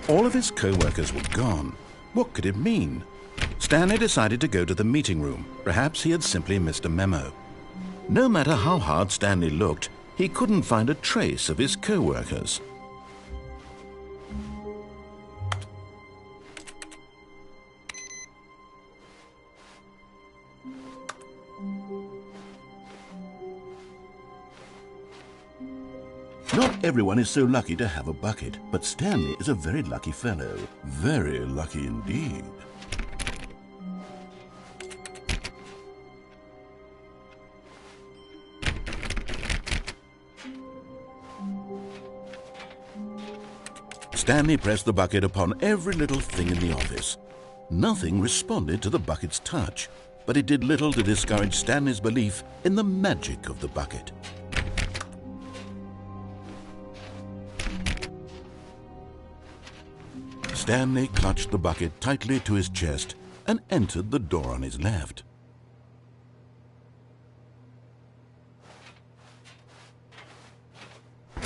All of his co-workers were gone. What could it mean? Stanley decided to go to the meeting room. Perhaps he had simply missed a memo. No matter how hard Stanley looked, he couldn't find a trace of his co-workers. Not everyone is so lucky to have a bucket, but Stanley is a very lucky fellow. Very lucky indeed. Stanley pressed the bucket upon every little thing in the office. Nothing responded to the bucket's touch, but it did little to discourage Stanley's belief in the magic of the bucket. Stanley clutched the bucket tightly to his chest and entered the door on his left.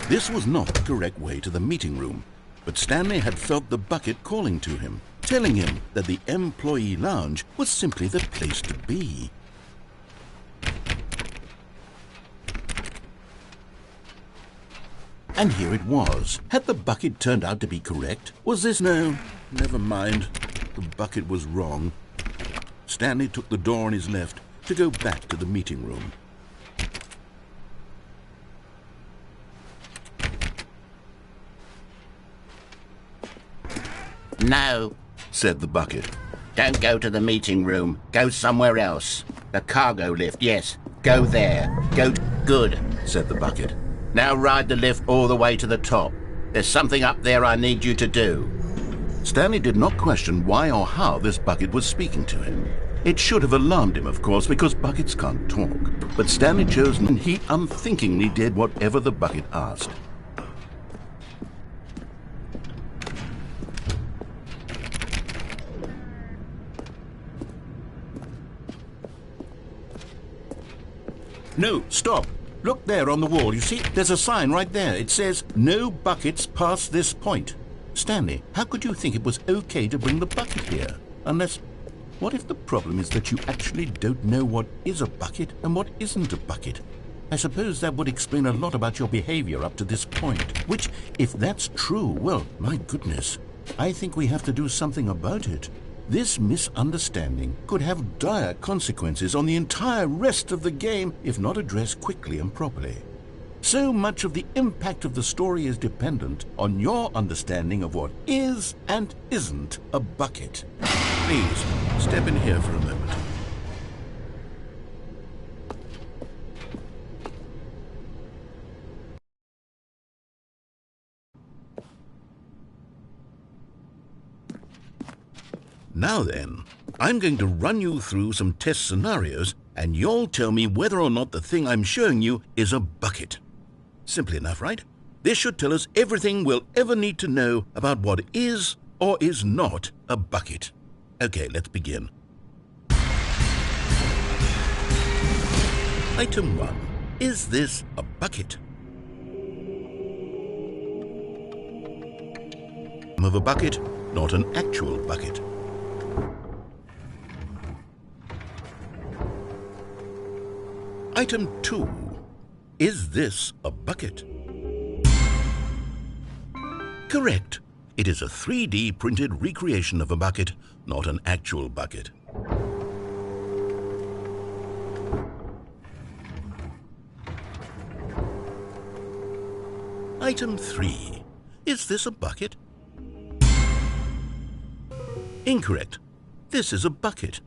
This was not the correct way to the meeting room, but Stanley had felt the bucket calling to him, telling him that the employee lounge was simply the place to be. And here it was. Had the bucket turned out to be correct? Was this? No, never mind. The bucket was wrong. Stanley took the door on his left to go back to the meeting room. No, said the bucket. Don't go to the meeting room. Go somewhere else. The cargo lift, yes. Go there. Good, said the bucket. Now ride the lift all the way to the top. There's something up there I need you to do. Stanley did not question why or how this bucket was speaking to him. It should have alarmed him, of course, because buckets can't talk. But Stanley chose and he unthinkingly did whatever the bucket asked. No, stop. Look there on the wall. You see, there's a sign right there. It says, "No buckets past this point." Stanley, how could you think it was okay to bring the bucket here? Unless, what if the problem is that you actually don't know what is a bucket and what isn't a bucket? I suppose that would explain a lot about your behavior up to this point. Which, if that's true, well, my goodness, I think we have to do something about it. This misunderstanding could have dire consequences on the entire rest of the game if not addressed quickly and properly. So much of the impact of the story is dependent on your understanding of what is and isn't a bucket. Please, step in here for a moment. Now then, I'm going to run you through some test scenarios and you'll tell me whether or not the thing I'm showing you is a bucket. Simple enough, right? This should tell us everything we'll ever need to know about what is or is not a bucket. Okay, let's begin. Item 1. Is this a bucket? Of a bucket, not an actual bucket. Item 2. Is this a bucket? Correct. It is a 3D printed recreation of a bucket, not an actual bucket. Item 3. Is this a bucket? Incorrect. This is a bucket.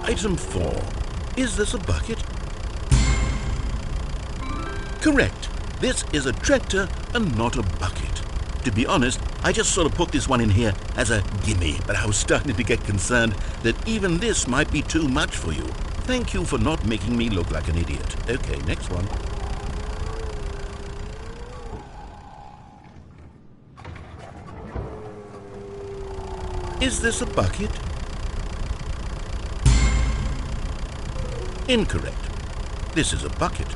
Item 4. Is this a bucket? Correct. This is a tractor and not a bucket. To be honest, I just sort of put this one in here as a gimme, but I was starting to get concerned that even this might be too much for you. Thank you for not making me look like an idiot. Okay, next one. Is this a bucket? Incorrect. This is a bucket.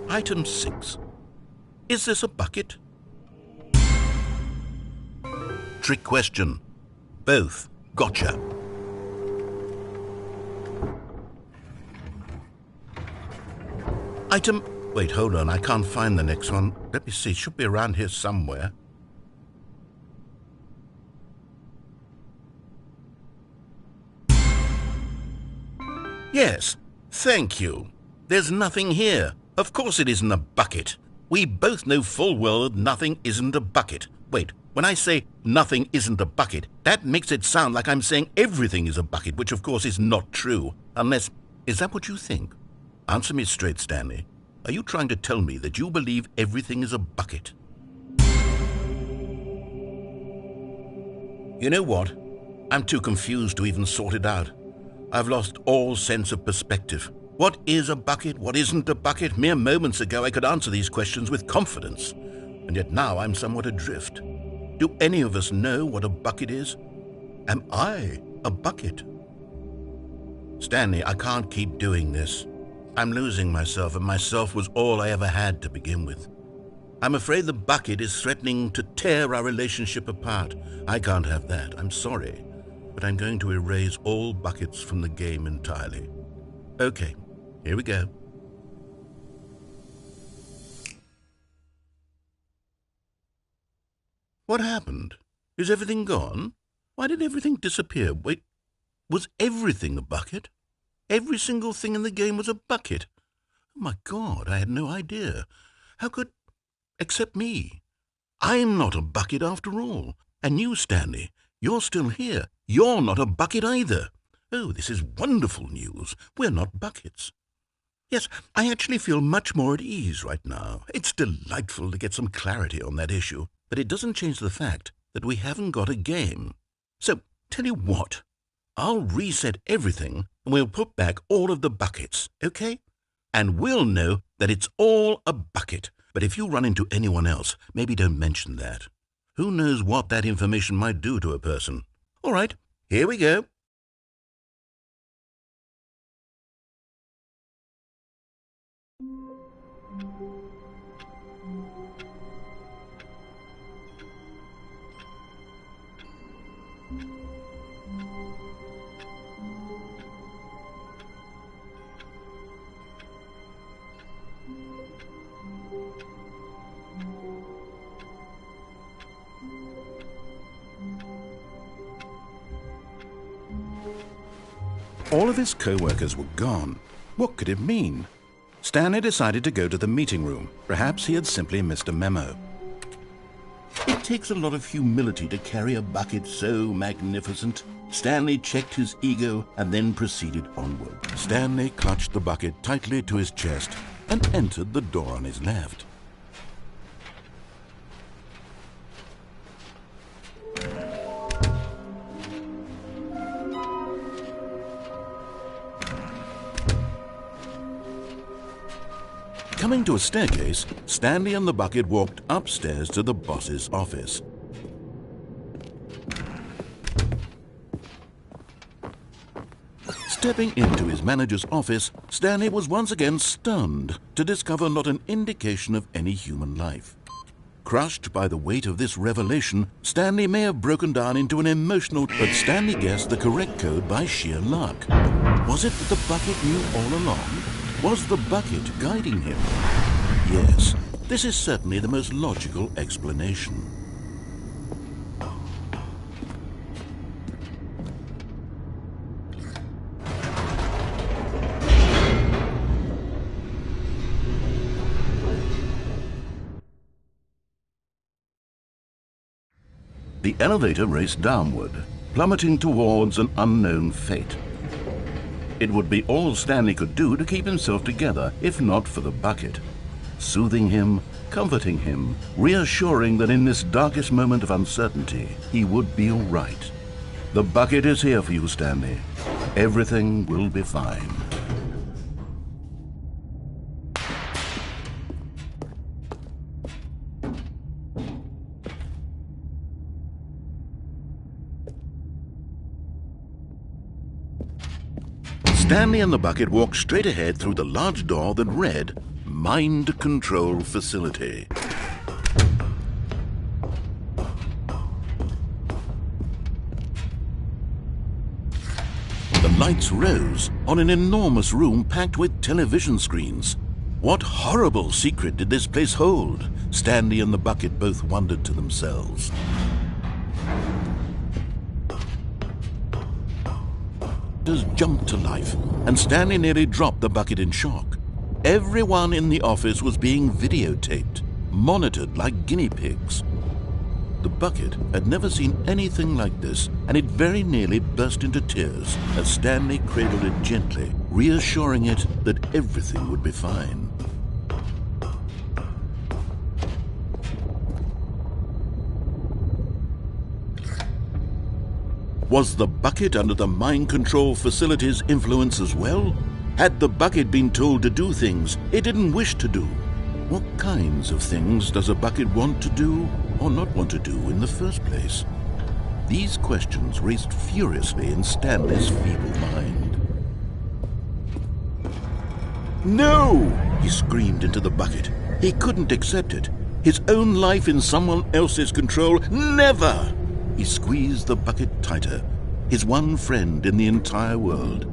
Item 6. Is this a bucket? Trick question. Both. Gotcha. Item... Wait, hold on. I can't find the next one. Let me see. It should be around here somewhere. Yes. Thank you. There's nothing here. Of course it isn't a bucket. We both know full well that nothing isn't a bucket. Wait, when I say nothing isn't a bucket, that makes it sound like I'm saying everything is a bucket, which of course is not true. Unless... Is that what you think? Answer me straight, Stanley. Are you trying to tell me that you believe everything is a bucket? You know what? I'm too confused to even sort it out. I've lost all sense of perspective. What is a bucket? What isn't a bucket? Mere moments ago I could answer these questions with confidence, and yet now I'm somewhat adrift. Do any of us know what a bucket is? Am I a bucket? Stanley, I can't keep doing this. I'm losing myself, and myself was all I ever had to begin with. I'm afraid the bucket is threatening to tear our relationship apart. I can't have that. I'm sorry, but I'm going to erase all buckets from the game entirely. Okay, here we go. What happened? Is everything gone? Why did everything disappear? Wait, was everything a bucket? Every single thing in the game was a bucket. Oh my God, I had no idea. How could... Except me. I'm not a bucket after all. And you, Stanley, you're still here. You're not a bucket either. Oh, this is wonderful news. We're not buckets. Yes, I actually feel much more at ease right now. It's delightful to get some clarity on that issue, but it doesn't change the fact that we haven't got a game. So, tell you what, I'll reset everything and we'll put back all of the buckets, okay? And we'll know that it's all a bucket. But if you run into anyone else, maybe don't mention that. Who knows what that information might do to a person? All right, here we go. All of his co-workers were gone. What could it mean? Stanley decided to go to the meeting room. Perhaps he had simply missed a memo. It takes a lot of humility to carry a bucket so magnificent. Stanley checked his ego and then proceeded onward. Stanley clutched the bucket tightly to his chest and entered the door on his left. Coming to a staircase, Stanley and the bucket walked upstairs to the boss's office. Stepping into his manager's office, Stanley was once again stunned to discover not an indication of any human life. Crushed by the weight of this revelation, Stanley may have broken down into an emotional, but Stanley guessed the correct code by sheer luck. Was it that the bucket knew all along? Was the bucket guiding him? Yes, this is certainly the most logical explanation. The elevator raced downward, plummeting towards an unknown fate. It would be all Stanley could do to keep himself together, if not for the bucket. Soothing him, comforting him, reassuring that in this darkest moment of uncertainty, he would be all right. The bucket is here for you, Stanley. Everything will be fine. Stanley and the bucket walked straight ahead through the large door that read, Mind Control Facility. The lights rose on an enormous room packed with television screens. What horrible secret did this place hold? Stanley and the bucket both wondered to themselves. Jumped to life, and Stanley nearly dropped the bucket in shock. Everyone in the office was being videotaped, monitored like guinea pigs. The bucket had never seen anything like this, and it very nearly burst into tears as Stanley cradled it gently, reassuring it that everything would be fine. Was the bucket under the mind control facility's influence as well? Had the bucket been told to do things it didn't wish to do? What kinds of things does a bucket want to do or not want to do in the first place? These questions raced furiously in Stanley's feeble mind. No! He screamed into the bucket. He couldn't accept it. His own life in someone else's control, never! He squeezed the bucket tighter, his one friend in the entire world.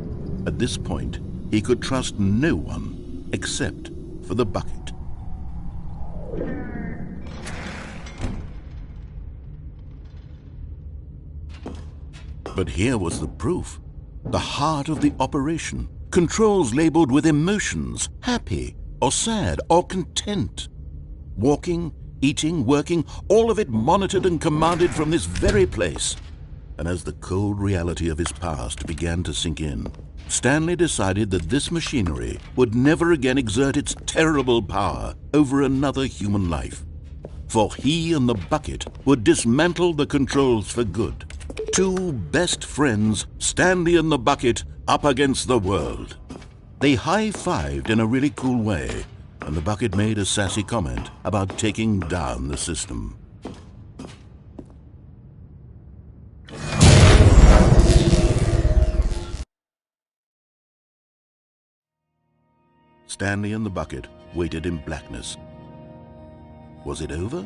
At this point, he could trust no one except for the bucket. But here was the proof. The heart of the operation. Controls labeled with emotions, happy or sad or content. Walking, eating, working, all of it monitored and commanded from this very place. And as the cold reality of his past began to sink in, Stanley decided that this machinery would never again exert its terrible power over another human life. For he and the bucket would dismantle the controls for good. Two best friends, Stanley and the bucket, up against the world. They high-fived in a really cool way, and the bucket made a sassy comment about taking down the system. Stanley and the bucket waited in blackness. Was it over?